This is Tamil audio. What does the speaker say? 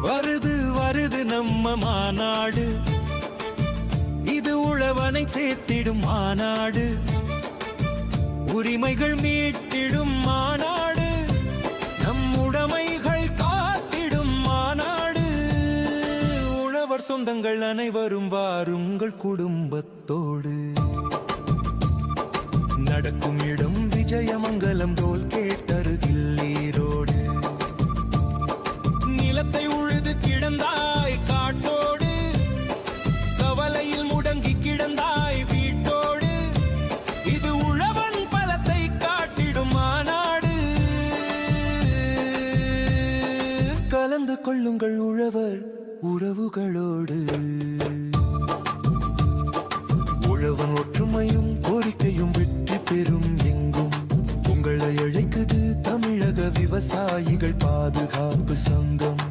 வருது வருது நம்ம மாநாடு, இது உழவனை சேர்த்திடும் மாநாடு, உரிமைகள் மீட்டிடும் மாநாடு, நம் உடைமைகள் காத்திடும் மாநாடு. உழவர் சொந்தங்கள் அனைவரும் வாருங்கள் குடும்பத்தோடு. நடக்கும் இடம் விஜயமங்கலம், டோல் கேட்டருகில் ஈரோடு. நிலத்தை உழுது கிடந்தாய் காட்டோடு, கவலையில் முடங்கி கிடந்தாய் வீட்டோடு. இது உழவன் பலத்தை காட்டிடும் மாநாடு. கலந்து கொள்ளுங்கள் உழவர் உறவுகளோடு. உழவன் ஒற்றுமையும் கோரிக்கையும் வெற்றி பெறும் எங்கும். உங்களை அழைக்குது தமிழக விவசாயிகள் பாதுகாப்பு சங்கம்.